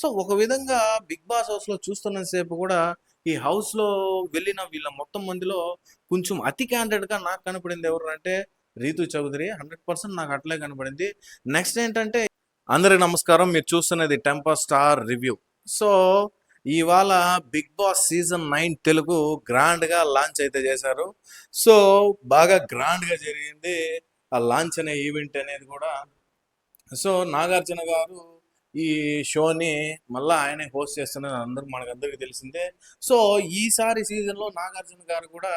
So ఒక విధంగా 'big boss' హౌస్‌లో చూస్తున్నంత సేపు కూడా ఈ హౌస్‌లో వెళ్ళిన వీళ్ళ మొత్తం మందిలో కొంచెం అతి క్యాండిడేట్‌గా నాకు కనపడింది ఎవరు అంటే 'రీతూ చౌదరి' 100% నాకు అట్లే కనపడింది. నెక్స్ట్ ఏంటంటే అందరికి నమస్కారం. మీరు చూస్తున్నది 'టెంపర్ స్టార్ రివ్యూ'. సో ఇవాళ 'బిగ్ బాస్' సీజన్ 9 తెలుగు గ్రాండ్‌గా లాంచ్ అయితే చేశారు. సో బాగా గ్రాండ్‌గా జరిగింది. ఆ లాంచ్ అనే ఈవెంట్ అనేది కూడా. సో నాగార్జున గారు ఈ షోని మళ్ళా ఆయనే హోస్ట్ చేస్తున్నారు మనకందరికి తెలిసిందే. సో ఈసారి సీజన్లో నాగార్జున గారు కూడా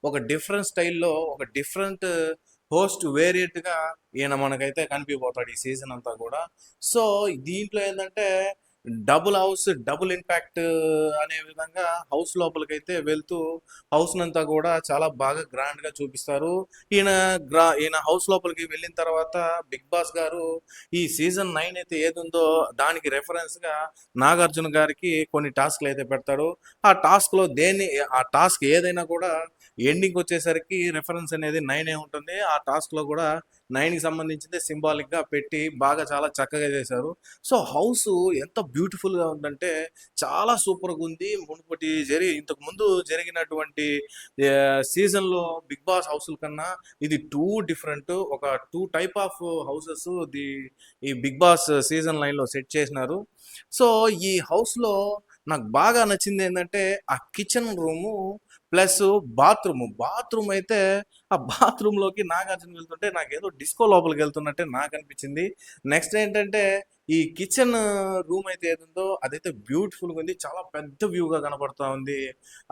ఒక డిఫరెంట్ స్టైల్లో ఒక డిఫరెంట్ హోస్ట్ వేరియంట్గా ఈయన మనకైతే కనిపిపోతాడు ఈ సీజన్ అంతా కూడా. సో దీంట్లో ఏంటంటే డబుల్ హౌస్ డబుల్ ఇంపాక్ట్ అనే విధంగా హౌస్ లోపలికైతే వెళ్తూ హౌస్ నంతా కూడా చాలా బాగా గ్రాండ్ గా చూపిస్తారు. ఈయన హౌస్ లోపలికి వెళ్ళిన తర్వాత బిగ్ బాస్ గారు ఈ సీజన్ 9 అయితే ఏది ఉందో దానికి రెఫరెన్స్ గా నాగార్జున గారికి కొన్ని టాస్క్లు అయితే పెడతాడు. ఆ టాస్క్ లో ఆ టాస్క్ ఏదైనా కూడా ఎండింగ్ వచ్చేసరికి రెఫరెన్స్ అనేది 9 ఉంటుంది. ఆ టాస్క్ లో కూడా 9 కి సంబంధించింది సింబాలిక్ గా పెట్టి బాగా చాలా చక్కగా చేశారు. సో హౌస్ ఎంత బ్యూటిఫుల్ గా ఉందంటే చాలా సూపర్ గా ఉంది. ఇంతకు ముందు జరిగినటువంటి సీజన్ లో బిగ్ బాస్ హౌస్ కన్నా ఇది డిఫరెంట్. ఒక టైప్ ఆఫ్ హౌసెస్ ఈ బిగ్ బాస్ సీజన్ 9 లో సెట్ చేసినారు. సో ఈ హౌస్ లో నాకు బాగా నచ్చింది ఏంటంటే ఆ కిచెన్ రూము ప్లస్ బాత్రూమ్ అయితే ఆ బాత్రూమ్ లోకి నాగార్జున వెళ్తుంటే నాకు ఏదో డిస్కో లోపలికి వెళ్తున్నట్టే నాకు అనిపించింది. నెక్స్ట్ ఏంటంటే ఈ కిచెన్ రూమ్ అయితే ఏదుందో అదైతే బ్యూటిఫుల్ గా ఉంది. చాలా పెద్ద వ్యూగా కనబడతా ఉంది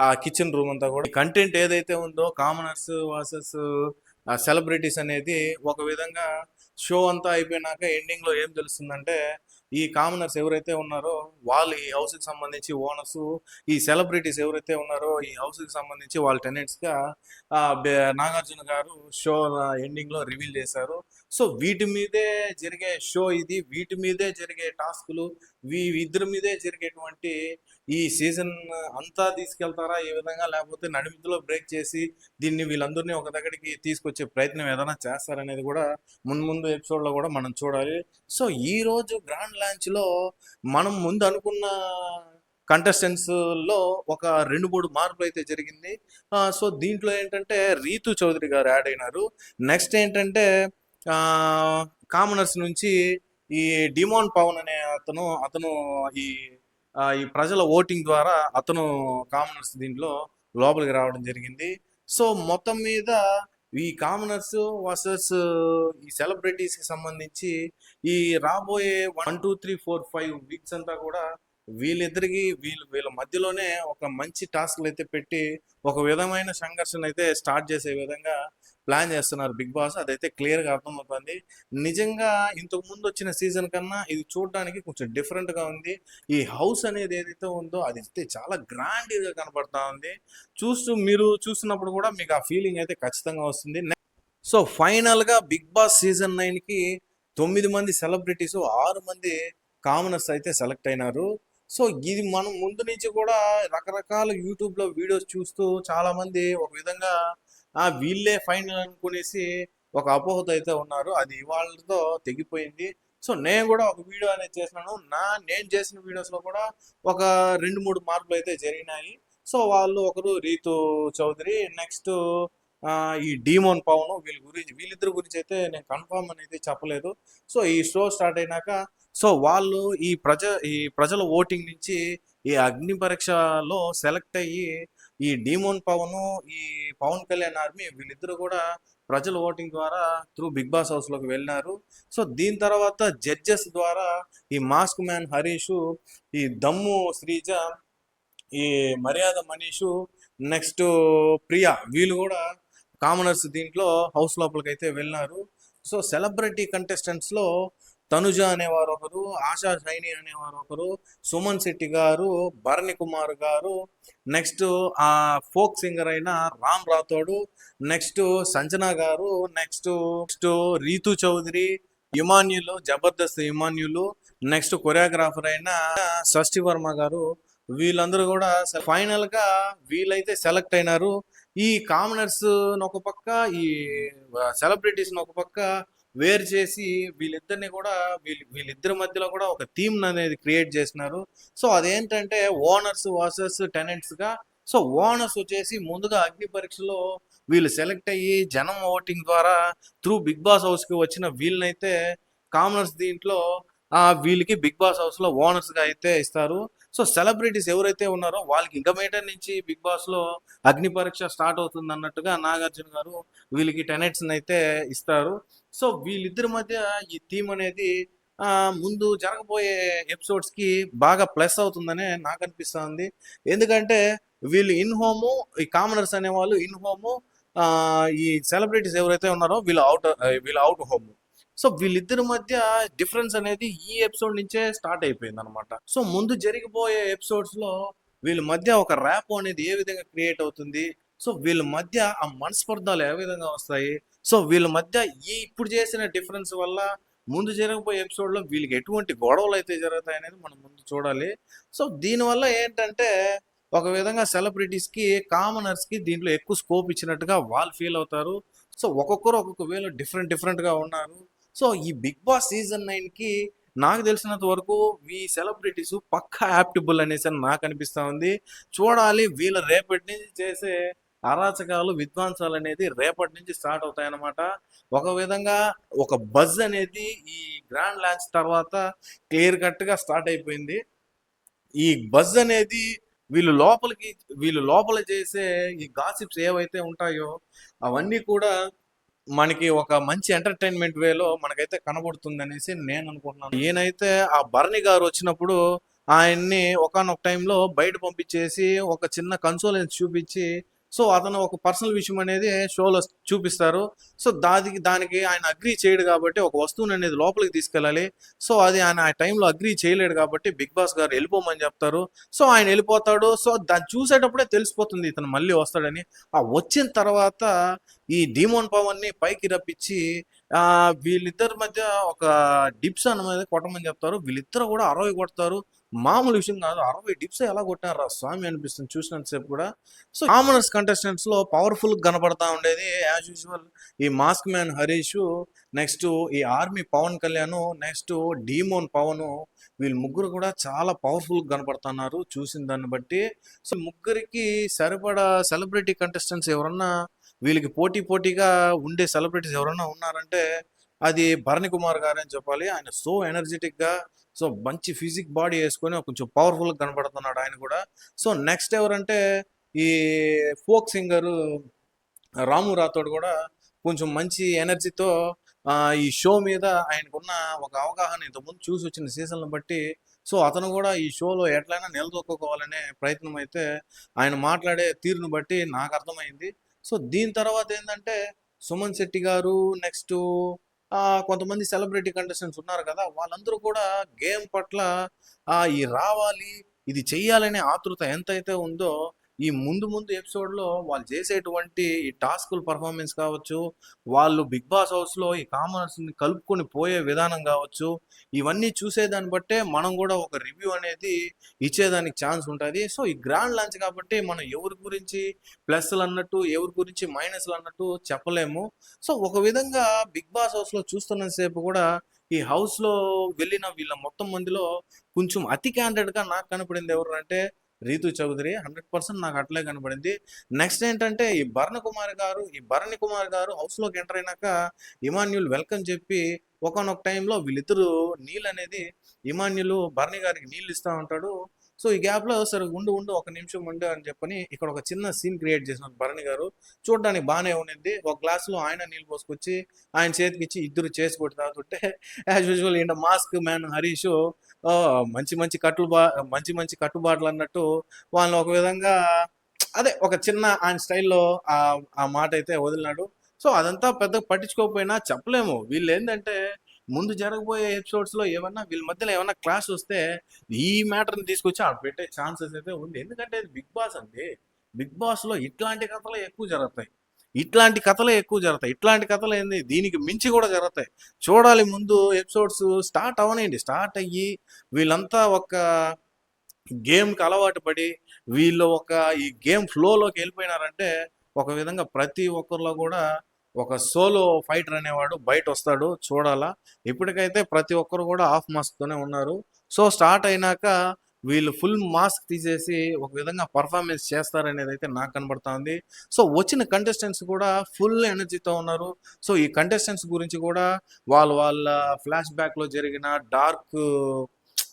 ఆ కిచెన్ రూమ్ అంతా కూడా. కంటెంట్ ఏదైతే ఉందో కామనర్స్ వర్సెస్ సెలబ్రిటీస్ అనేది ఒక విధంగా షో అంతా అయిపోయినాక ఎండింగ్ లో ఏం తెలుస్తుందంటే ఈ కామనర్స్ ఎవరైతే ఉన్నారో వాళ్ళు ఈ హౌస్ కి సంబంధించి ఓనర్స్, ఈ సెలబ్రిటీస్ ఎవరైతే ఉన్నారో ఈ హౌస్ కి సంబంధించి వాళ్ళ టెనెంట్స్ గా నాగార్జున గారు షో ఎండింగ్ లో రివీల్ చేశారు. సో వీటి మీదే జరిగే షో ఇది. వీటి మీదే జరిగే టాస్కులు, ఇద్దరి మీదే జరిగేటువంటి ఈ సీజన్ అంతా తీసుకెళ్తారా ఈ విధంగా, లేకపోతే నడిమిదిలో బ్రేక్ చేసి దీన్ని వీళ్ళందరినీ ఒక దగ్గరికి తీసుకొచ్చే ప్రయత్నం ఏదైనా చేస్తారనేది కూడా ముందు ఎపిసోడ్ లో కూడా మనం చూడాలి. సో ఈ రోజు గ్రాండ్ లాంచ్ లో మనం ముందు అనుకున్న కంటెస్టెంట్స్ లో ఒక 2-3 మార్పులు అయితే జరిగింది. సో దీంట్లో ఏంటంటే రీతు చౌదరి గారు యాడ్ అయినారు. నెక్స్ట్ ఏంటంటే ఆ కామనర్స్ నుంచి ఈ డిమోన్ పవన్ అనే అతను ఈ ఈ ప్రజల ఓటింగ్ ద్వారా అతను కామనర్స్ దీంట్లో లోపలికి రావడం జరిగింది. సో మొత్తం మీద ఈ కామనర్స్ వర్సెస్ ఈ సెలబ్రిటీస్ కి సంబంధించి ఈ రాబోయే 1, 2, 3, 4, 5 వీక్స్ అంతా కూడా వీళ్ళ మధ్యలోనే ఒక మంచి టాస్క్లు అయితే పెట్టి ఒక విధమైన సంఘర్షణ అయితే స్టార్ట్ చేసే విధంగా ప్లాన్ చేస్తున్నారు బిగ్ బాస్. అదైతే క్లియర్ గా అర్థమవుతుంది. నిజంగా ఇంతకు ముందు వచ్చిన సీజన్ కన్నా ఇది చూడడానికి కొంచెం డిఫరెంట్ గా ఉంది. ఈ హౌస్ అనేది ఏదైతే ఉందో అది అయితే చాలా గ్రాండ్ గా కనబడతా ఉంది. మీరు చూస్తున్నప్పుడు కూడా మీకు ఆ ఫీలింగ్ అయితే ఖచ్చితంగా వస్తుంది. సో ఫైనల్ గా బిగ్ బాస్ సీజన్ 9 కి 9 మంది సెలబ్రిటీస్, 6 మంది కామనర్స్ అయితే సెలెక్ట్ అయినారు. సో ఇది మనం ముందు నుంచి కూడా రకరకాల యూట్యూబ్ లో వీడియోస్ చూస్తూ చాలా మంది ఒక విధంగా వీళ్ళే ఫైనల్ అనుకునేసి ఒక అపోహత అయితే ఉన్నారు. అది ఇవాళతో తెగిపోయింది. సో నేను కూడా ఒక వీడియో అనేది చేసినాను. నేను చేసిన వీడియోస్ లో కూడా ఒక 2-3 మార్పులు అయితే జరిగినాయి. సో వాళ్ళు ఒకరు రీతు చౌదరి, నెక్స్ట్ ఈ డీమోన్ పవన్, వీళ్ళిద్దరి గురించి అయితే నేను కన్ఫర్మ్ అనేది చెప్పలేదు. సో ఈ షో స్టార్ట్ అయినాక సో వాళ్ళు ఈ ప్రజల ఓటింగ్ నుంచి ఈ అగ్ని పరీక్షలో సెలెక్ట్ అయ్యి ఈ డీమోన్ పవన్, ఈ పవన్ కళ్యాణ్ ఆర్మీ వీళ్ళిద్దరు కూడా ప్రజల ఓటింగ్ ద్వారా త్రూ బిగ్ బాస్ హౌస్ లోకి వెళ్ళినారు. సో దీని తర్వాత జడ్జెస్ ద్వారా ఈ మాస్క్ మ్యాన్ హరీష్, ఈ దమ్ము శ్రీజ, ఈ మర్యాద మనీషు, నెక్స్ట్ ప్రియా వీళ్ళు కూడా కామనర్స్ దీంట్లో హౌస్ లోపలికి అయితే వెళ్ళినారు. సో సెలబ్రిటీ కంటెస్టెంట్స్ లో తనుజ అనేవారు ఒకరు, ఆశా షైని అనేవారు ఒకరు, సుమన్ శెట్టి గారు, భరణి కుమార్ గారు, నెక్స్ట్ ఆ ఫోక్ సింగర్ అయిన రామ్ రాథోడు, నెక్స్ట్ సంజన గారు, next Ritu Chaudhary, Jabardasth Emmanuel, next choreographer అయిన షష్ఠి వర్మ గారు, వీళ్ళందరూ కూడా ఫైనల్ గా వీళ్ళైతే సెలెక్ట్ అయినారు. ఈ కామనర్స్ ఒక పక్క, ఈ సెలబ్రిటీస్ ఒక పక్క వేరు చేసి వీళ్ళిద్దరిని కూడా వీళ్ళిద్దరి మధ్యలో కూడా ఒక థీమ్ అనేది క్రియేట్ చేసినారు. సో అదేంటంటే ఓనర్స్ వర్సెస్ టెనెంట్స్ గా. సో ఓనర్స్ వచ్చేసి ముందుగా అగ్ని పరీక్షలో వీళ్ళు సెలెక్ట్ అయ్యి జనం ఓటింగ్ ద్వారా త్రూ బిగ్ బాస్ హౌస్ కి వచ్చిన వీళ్ళనైతే కామనర్స్ దీంట్లో వీళ్ళకి బిగ్ బాస్ హౌస్ లో ఓనర్స్ గా అయితే ఇస్తారు. సో సెలబ్రిటీస్ ఎవరైతే ఉన్నారో వాళ్ళకి ఇక మీట నుంచి బిగ్ బాస్ లో అగ్ని పరీక్ష స్టార్ట్ అవుతుంది అన్నట్టుగా నాగార్జున గారు వీళ్ళకి టెనెట్స్ అయితే ఇస్తారు. సో వీళ్ళిద్దరి మధ్య ఈ థీమ్ అనేది ఆ ముందు జరగబోయే ఎపిసోడ్స్ కి బాగా ప్లస్ అవుతుందనే నాకు అనిపిస్తుంది. ఎందుకంటే వీళ్ళు ఇన్ హోము, ఈ కామనర్స్ అనే వాళ్ళు ఇన్ హోము, ఆ ఈ సెలబ్రిటీస్ ఎవరైతే ఉన్నారో వీళ్ళు అవుట్ హోమ్. సో వీళ్ళిద్దరి మధ్య డిఫరెన్స్ అనేది ఈ ఎపిసోడ్ నుంచే స్టార్ట్ అయిపోయింది అనమాట. సో ముందు జరిగిపోయే ఎపిసోడ్స్ లో వీళ్ళ మధ్య ఒక ర్యాప్ అనేది ఏ విధంగా క్రియేట్ అవుతుంది, సో వీళ్ళ మధ్య ఆ మనస్పర్ధాలు ఏ విధంగా వస్తాయి, సో వీళ్ళ మధ్య ఈ ఇప్పుడు చేసిన డిఫరెన్స్ వల్ల ముందు జరగబోయే ఎపిసోడ్ లో వీళ్ళకి ఎటువంటి గొడవలు అయితే జరుగుతాయి అనేది మనం ముందు చూడాలి. సో దీనివల్ల ఏంటంటే ఒక విధంగా సెలబ్రిటీస్ కి కామనర్స్ కి దీంట్లో ఎక్కువ స్కోప్ ఇచ్చినట్టుగా వాళ్ళు ఫీల్ అవుతారు. సో ఒక్కొక్కరు ఒక్కొక్క వేలో డిఫరెంట్ డిఫరెంట్ గా ఉన్నారు. సో ఈ బిగ్ బాస్ సీజన్ 9 కి నాకు తెలిసినంత వరకు ఈ సెలబ్రిటీస్ పక్కా యాప్టబుల్ అనేసి అని నాకు అనిపిస్తా ఉంది. చూడాలి వీళ్ళ రేపటి నుంచి చేసే అరాచకాలు విధ్వంసాలు అనేది రేపటి నుంచి స్టార్ట్ అవుతాయన్నమాట. ఒక విధంగా ఒక బజ్ అనేది ఈ గ్రాండ్ లాంచ్ తర్వాత క్లియర్ కట్ గా స్టార్ట్ అయిపోయింది. ఈ బజ్ అనేది వీళ్ళు లోపలికి వీళ్ళు లోపల చేసే ఈ గాసిప్స్ ఏవైతే ఉంటాయో అవన్నీ కూడా మనకి ఒక మంచి ఎంటర్టైన్మెంట్ వేలో మనకైతే కనబడుతుంది అనేసి నేను అనుకుంటున్నాను. ఈయనైతే ఆ భరణి గారు వచ్చినప్పుడు ఆయన్ని ఒకానొక టైంలో బయట పంపించేసి ఒక చిన్న కన్సోలెన్స్ చూపించి, సో అతను ఒక పర్సనల్ విషయం అనేది షోలో చూపిస్తారు. సో దానికి ఆయన అగ్రీ చేయడు కాబట్టి ఒక వస్తువుని అనేది లోపలికి తీసుకెళ్ళాలి. సో అది ఆయన ఆ టైంలో అగ్రీ చేయలేడు కాబట్టి బిగ్ బాస్ గారు వెళ్ళిపోమని చెప్తారు. సో ఆయన వెళ్ళిపోతాడు. సో దాన్ని చూసేటప్పుడే తెలిసిపోతుంది ఇతను మళ్ళీ వస్తాడని. ఆ వచ్చిన తర్వాత ఈ డీమోన్ పవన్ ని పైకి రప్పించి వీళ్ళిద్దరి మధ్య ఒక డిప్స్ అనేది కొట్టమని చెప్తారు. వీళ్ళిద్దరు కూడా 60 కొడతారు. మామూలు విషయం కాదు. 60 డిప్స్ ఎలా కొట్టారా స్వామి అనిపిస్తుంది చూసినంతసేపు కూడా. సో కామనర్స్ కంటెస్టెంట్స్ లో పవర్ఫుల్ కనబడతా ఉండేది యాజ్ యూజువల్ ఈ మాస్క్ మ్యాన్ హరీష్, నెక్స్ట్ ఈ army Pavan Kalyan, next demon Pavan, వీళ్ళు ముగ్గురు కూడా చాలా పవర్ఫుల్ కనపడుతున్నారు చూసిన దాన్ని బట్టి. సో ముగ్గురికి సరిపడా సెలబ్రిటీ కంటెస్టెంట్స్ ఎవరన్నా వీళ్ళకి పోటీగా ఉండే సెలబ్రిటీస్ ఎవరన్నా ఉన్నారంటే అది భరణి కుమార్ గారే అని చెప్పాలి. ఆయన సో ఎనర్జెటిక్ గా, సో మంచి ఫిజిక్ బాడీ వేసుకొని కొంచెం పవర్ఫుల్ గా కనబడుతున్నాడు ఆయన కూడా. సో నెక్స్ట్ ఎవరంటే ఈ ఫోక్ సింగర్ రాము రాథోడ్ కూడా కొంచెం మంచి ఎనర్జీతో ఈ షో మీద ఆయనకున్న ఒక అవగాహన ఇంతకుముందు చూసి వచ్చిన సీజన్లను బట్టి, సో అతను కూడా ఈ షోలో ఎట్లయినా నిలదొక్కుకోవాలనే ప్రయత్నం అయితే ఆయన మాట్లాడే తీరును బట్టి నాకు అర్థమైంది. సో దీని తర్వాత ఏంటంటే సుమన్ శెట్టి గారు, నెక్స్ట్ కొంతమంది సెలబ్రిటీ కంటెస్టెంట్స్ ఉన్నారు కదా, వాళ్ళందరూ కూడా గేమ్ పట్ల ఈ రావాలి, ఇది చెయ్యాలనే ఆతృత ఎంతైతే ఉందో ఈ ముందు ముందు ఎపిసోడ్ లో వాళ్ళు చేసేటువంటి ఈ టాస్కుల పర్ఫార్మెన్స్ కావచ్చు, వాళ్ళు బిగ్ బాస్ హౌస్ లో ఈ కామర్స్ ని కలుపుకొని పోయే విధానం కావచ్చు, ఇవన్నీ చూసేదాన్ని బట్టే మనం కూడా ఒక రివ్యూ అనేది ఇచ్చేదానికి ఛాన్స్ ఉంటుంది. సో ఈ గ్రాండ్ లాంచ్ కాబట్టి మనం ఎవరి గురించి ప్లస్లు అన్నట్టు ఎవరి గురించి మైనస్లు అన్నట్టు చెప్పలేము. సో ఒక విధంగా బిగ్ బాస్ హౌస్ లో చూస్తున్నంతసేపు కూడా ఈ హౌస్ లో వెళ్ళిన వీళ్ళ మొత్తం మందిలో కొంచెం అతి క్యాండిడేట్ గా నాకు కనపడింది ఎవరు అంటే రీతు చౌదరి. 100% నాకు అట్లే కనపడింది. నెక్స్ట్ ఏంటంటే ఈ భరణి కుమార్ గారు హౌస్ లోకి ఎంటర్ అయినాక ఇమాన్యుల్ వెల్కమ్ చెప్పి ఒకానొక టైంలో వీళ్ళిద్దరు నీళ్ళు అనేది ఇమాన్యుల్ భరణి గారికి నీళ్ళు ఇస్తా ఉంటాడు. సో ఈ గ్యాప్ లో సరే ఉండు ఉండు ఒక నిమిషం ఉండు అని చెప్పని ఇక్కడ ఒక చిన్న సీన్ క్రియేట్ చేసినారు భరణి గారు. చూడడానికి బాగానే ఉండింది. ఒక గ్లాస్ లో ఆయన నీళ్ళు పోసుకొచ్చి ఆయన చేతికి ఇచ్చి ఇద్దరు చేసి కొట్టి తాగుతుంటే యాజ్ యూజువల్ ఈయన మాస్క్ మ్యాన్ హరీష్ మంచి మంచి మంచి కట్టుబాట్లు అన్నట్టు వాళ్ళని ఒక విధంగా అదే ఒక చిన్న ఆయన స్టైల్లో ఆ ఆ మాట అయితే వదిలినాడు. సో అదంతా పెద్ద పట్టించుకోకపోయినా చెప్పలేము. వీళ్ళు ఏంటంటే ముందు జరగబోయే ఎపిసోడ్స్ లో ఏమన్నా వీళ్ళ మధ్యలో ఏమన్నా క్లాష్ వస్తే ఈ మ్యాటర్ని తీసుకొచ్చి ఆడ పెట్టే ఛాన్సెస్ అయితే ఉంది. ఎందుకంటే ఇది బిగ్ బాస్ అండి. బిగ్ బాస్ లో ఇట్లాంటి కథలే ఎక్కువ జరుగుతాయి. ఇట్లాంటి కథలు ఏంది దీనికి మించి కూడా జరుగుతాయి. చూడాలి ముందు ఎపిసోడ్స్ స్టార్ట్ అవనండి. స్టార్ట్ అయ్యి వీళ్ళంతా ఒక గేమ్కి అలవాటు పడి వీళ్ళు ఒక ఈ గేమ్ ఫ్లోలోకి వెళ్ళిపోయినారంటే ఒక విధంగా ప్రతి ఒక్కరిలో కూడా ఒక సోలో ఫైటర్ అనేవాడు బయట వస్తాడు చూడాలా. ఇప్పటికైతే ప్రతి ఒక్కరు కూడా హాఫ్ మాస్క్‌తోనే ఉన్నారు. సో, స్టార్ట్ అయినాక వీళ్ళు ఫుల్ మాస్క్ తీసేసి ఒక విధంగా పర్ఫార్మెన్స్ చేస్తారనేదైతే నాకు కనబడతా ఉంది. సో, వచ్చిన కంటెస్టెంట్స్ కూడా ఫుల్ ఎనర్జీతో ఉన్నారు. సో, ఈ కంటెస్టెంట్స్ గురించి కూడా వాళ్ళ ఫ్లాష్ బ్యాక్‌లో జరిగిన డార్క్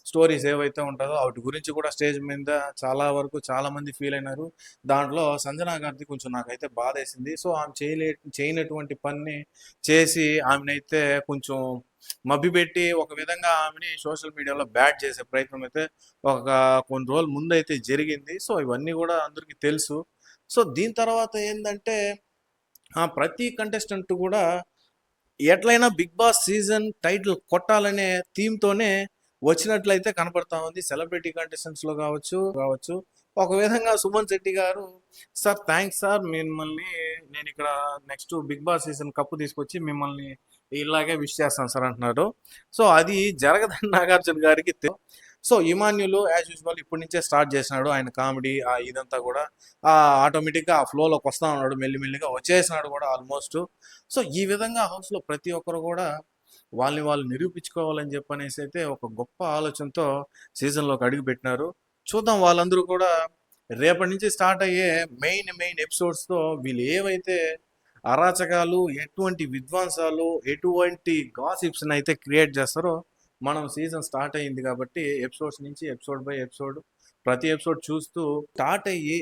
స్టోరీస్ ఏవైతే ఉంటదో వాటి గురించి కూడా స్టేజ్ మీద చాలా వరకు చాలామంది ఫీల్ అయినారు. దాంట్లో సంజన గారిది కొంచెం నాకైతే బాధేసింది. సో, ఆమె చేయనటువంటి పనిని చేసి ఆమెనైతే కొంచెం మభ్యపెట్టి ఒక విధంగా ఆమెని సోషల్ మీడియాలో బ్యాడ్ చేసే ప్రయత్నం అయితే ఒక కొన్ని రోజుల ముందైతే జరిగింది. సో, ఇవన్నీ కూడా అందరికీ తెలుసు. సో, దీని తర్వాత ఏందంటే ప్రతి కంటెస్టెంట్ కూడా ఎట్లైనా 'బిగ్ బాస్' సీజన్ టైటిల్ కొట్టాలనే థీమ్‌తోనే వచ్చినట్లయితే కనపడతా ఉంది. సెలబ్రిటీ కంటెస్టెంట్స్‌లో కావచ్చు. ఒక విధంగా 'సుమన్ శెట్టి' గారు "సార్ థాంక్స్ సార్ మిమ్మల్ని నేనిక్కడ next 'Bigg Boss' season cup తీసుకొచ్చి మిమ్మల్ని ఇలాగే విష్ చేస్తాను సార్" అంటున్నాడు. సో, అది జరగదని నాగార్జున గారికి సో, 'ఇమాన్యుల్' యాజ్ యూజువల్ ఇప్పటి నుంచే స్టార్ట్ చేసినాడు. ఆయన కామెడీ ఇదంతా కూడా ఆటోమేటిక్‌గా ఆ ఫ్లోలోకి వస్తా ఉన్నాడు. మెల్లిమెల్లిగా వచ్చేసినాడు కూడా ఆల్మోస్ట్. సో, ఈ విధంగా హౌస్‌లో ప్రతి ఒక్కరు కూడా వాళ్ళని వాళ్ళు నిరూపించుకోవాలని చెప్పనేసి అయితే ఒక గొప్ప ఆలోచనతో సీజన్‌లోకి అడుగుపెట్టినారు. చూద్దాం వాళ్ళందరూ కూడా రేపటి నుంచి స్టార్ట్ అయ్యే మెయిన్ ఎపిసోడ్స్‌తో వీళ్ళు ఏవైతే అరాచకాలు, ఎటువంటి విధ్వంసాలు, ఎటువంటి గాసిప్స్‌నైతే క్రియేట్ చేస్తారో మనం సీజన్ స్టార్ట్ అయింది కాబట్టి ఎపిసోడ్స్ నుంచి ఎపిసోడ్ బై ఎపిసోడ్ ప్రతి ఎపిసోడ్ చూస్తూ స్టార్ట్ అయ్యి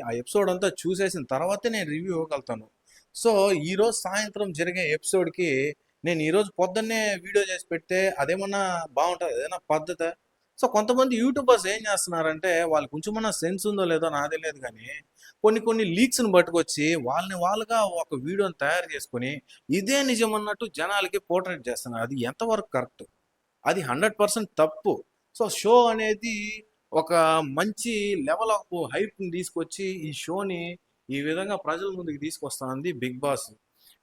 ఆ ఎపిసోడ్ అంతా చూసేసిన తర్వాతే నేను రివ్యూ ఇవ్వగలుగుతాను. సో, ఈరోజు సాయంత్రం జరిగే ఎపిసోడ్‌కి నేను ఈరోజు పొద్దున్నే వీడియో చేసి పెడితే అదేమన్నా బావుంటదా? అదేనా పద్ధతా? సో, కొంతమంది యూట్యూబర్స్ ఏం చేస్తున్నారంటే వాళ్ళకి కొంచెమన్నా సెన్స్ ఉందో లేదో నాకు తెలీదు గానీ, కొన్ని లీక్స్‌ని పట్టుకొచ్చి వాళ్ళని వాళ్ళుగా ఒక వీడియోని తయారు చేసుకొని, ఇదే నిజమన్నట్టు జనాలకి పోర్ట్రేట్ చేస్తున్నారు. అది ఎంతవరకు కరెక్ట్? అది 100% తప్పు. సో, షో అనేది ఒక మంచి లెవెల్ ఆఫ్ హైప్‌ని తీసుకొచ్చి ఈ షోని ఈ విధంగా ప్రజల ముందుకు తీసుకొస్తా ఉంది 'Bigg Boss'.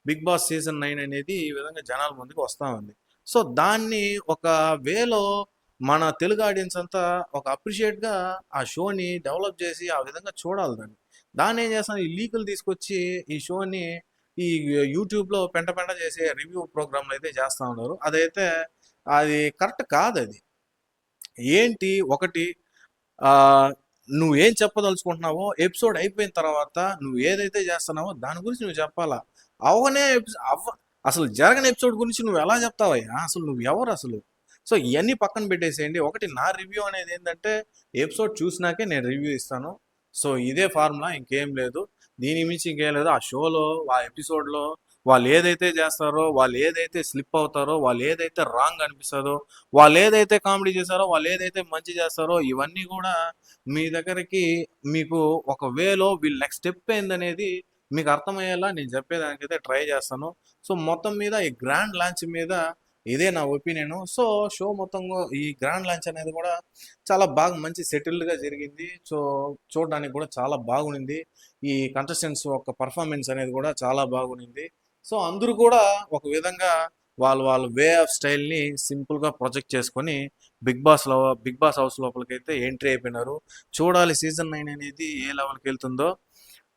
'Bigg Boss' season 9 అనేది ఈ విధంగా జనాల ముందుకు వస్తా ఉంది. సో, దాన్ని ఒక వేలో మన తెలుగు ఆడియన్స్ అంతా ఒక అప్రిషియేట్‌గా ఆ షోని డెవలప్ చేసి ఆ విధంగా చూడాలి దాన్ని. దాన్నేం చేస్తున్నారు ఈ లీకులు తీసుకొచ్చి ఈ షోని ఈ యూట్యూబ్‌లో పెంట చేసే రివ్యూ ప్రోగ్రామ్‌లయితే చేస్తా ఉన్నారు. అది కరెక్ట్ కాదది. ఏంటి ఒకటి ఆహ్, నువ్వేం చెప్పదలుచుకుంటున్నావో ఎపిసోడ్ అయిపోయిన తర్వాత నువ్వు ఏదైతే చేస్తున్నావో దాని గురించి నువ్వు చెప్పాలా. అవ్వనే ఎపిసో అవ్వ అసలు జరగని ఎపిసోడ్ గురించి నువ్వెలా చెప్తావయ్యా? అసలు నువ్వెవరసలు? సో, ఇయన్నీ పక్కన పెట్టేసేయండి. ఒకటి నా రివ్యూ అనేదేంటంటే ఎపిసోడ్ చూసినాకే నేను రివ్యూ ఇస్తాను. సో, ఇదే ఫార్ములా ఇంకేం లేదు. దీనికి మించి ఇంకేం లేదు. ఆ షోలో, ఆ ఎపిసోడ్‌లో వాళ్ళేదైతే చేస్తారో, వాళ్ళేదైతే స్లిప్ అవుతారో, వాళ్ళేదైతే రాంగ్ అనిపిస్తదో, వాళ్ళేదైతే కామెడీ చేశారో, వాళ్ళేదైతే మంచి చేస్తారో ఇవన్నీ గూడా మీ దగ్గరికి మీకు ఒక వేలో వీళ్ళ నెక్స్ట్ స్టెప్ ఏందనేది మీకు అర్థమయ్యేలా నేను చెప్పేదానికైతే ట్రై చేస్తాను. సో, మొత్తం మీద ఈ గ్రాండ్ లాంచ్ మీద ఇదే నా ఒపీనియను. సో, షో మొత్తంగా ఈ గ్రాండ్ లాంచ్ అనేది కూడా చాలా బాగా మంచి సెటిల్డ్‌గా జరిగింది. సో, చూడడానికి కూడా చాలా బాగుండింది. ఈ కంటెస్టెంట్స్ యొక్క పెర్ఫార్మన్స్ అనేది కూడా చాలా బాగుండింది. సో, అందరూ కూడా ఒక విధంగా వాళ్ళ వే ఆఫ్ స్టైల్‌ని సింపుల్‌గా ప్రొజెక్ట్ చేసుకొని 'బిగ్ బాస్' హౌస్ లోపలికైతే ఎంట్రీ అయిపోయినారు. చూడాలి సీజన్ 9 అనేది ఏ లెవెల్‌కెళ్తుందో.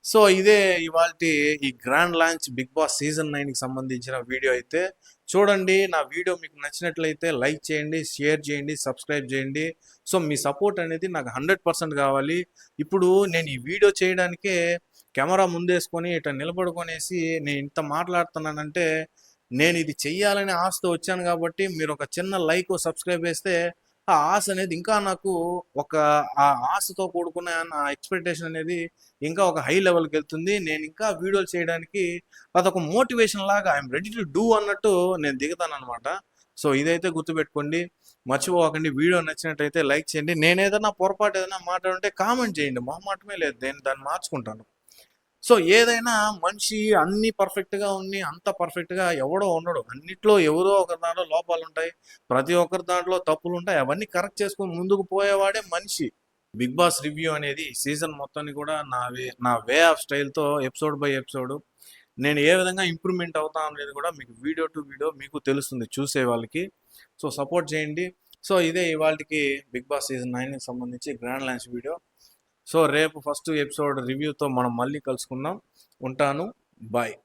సో, ఇదే ఇవాల్టి ఈ grand launch 'Bigg Boss' season 9కి సంబంధించిన వీడియో అయితే. చూడండి. నా వీడియో మీకు నచ్చినట్లయితే లైక్ చేయండి, షేర్ చేయండి, సబ్స్క్రైబ్ చేయండి. సో, మీ సపోర్ట్ అనేది నాకు 100% కావాలి. ఇప్పుడు నేను ఈ వీడియో చేయడానికే కెమెరా ముందేసుకొని ఇట్లా నిలబడుకొనేసి నేను ఇంత మాట్లాడుతున్నానంటే, నేను ఇది చెయ్యాలనే ఆశతో వచ్చాను కాబట్టి మీరు ఒక చిన్న లైక్, సబ్స్క్రైబ్ చేస్తే ఆ ఆశ అనేది ఇంకా నాకు ఒక ఆ ఆశతో కూడుకున్న నా ఎక్స్‌పెక్టేషన్ అనేది ఇంకా ఒక హై లెవెల్‌కెళ్తుంది. నేను ఇంకా వీడియోలు చేయడానికి అదొక మోటివేషన్ లాగా ఐయామ్ రెడీ టు డూ అన్నట్టు నేను దిగుతాననమాట. సో, ఇదైతే గుర్తుపెట్టుకోండి. మర్చిపోకండి. వీడియో నచ్చినట్టయితే లైక్ చేయండి. నేనేదన్నా పొరపాటు ఏదైనా మాట్లాడుంటే కామెంట్ చేయండి. మొహమాటమే లేదు. నేను దాన్ని మార్చుకుంటాను. సో, ఏదైనా మనిషి అన్నీ పర్ఫెక్ట్‌గా ఉన్ని, అంత పర్ఫెక్ట్‌గా ఎవడో ఉండడు. అన్నిట్లో ఎవరో ఒకరి దాంట్లో లోపాలుంటాయి. ప్రతి ఒక్కరి దాంట్లో తప్పులుంటాయి. అవన్నీ కరెక్ట్ చేసుకొని ముందుకు పోయేవాడే మనిషి. 'బిగ్ బాస్' రివ్యూ అనేది సీజన్ మొత్తాన్ని కూడా నా వే ఆఫ్ స్టైల్‌తో ఎపిసోడ్ బై ఎపిసోడ్ నేను ఏ విధంగా ఇంప్రూవ్‌మెంట్ అవుతా అనేది కూడా మీకు వీడియో టు వీడియో మీకు తెలుస్తుంది చూసే వాళ్ళకి. సో, సపోర్ట్ చేయండి. సో, ఇదే ఇవాల్టికి 'బిగ్ బాస్' సీజన్ 9కి సంబంధించి గ్రాండ్ లాంచ్ వీడియో. సో, రేపు ఫస్ట్ ఎపిసోడ్ రివ్యూతో మనం మళ్ళీ కలుసుకుందాం. ఉంటాను. బాయ్.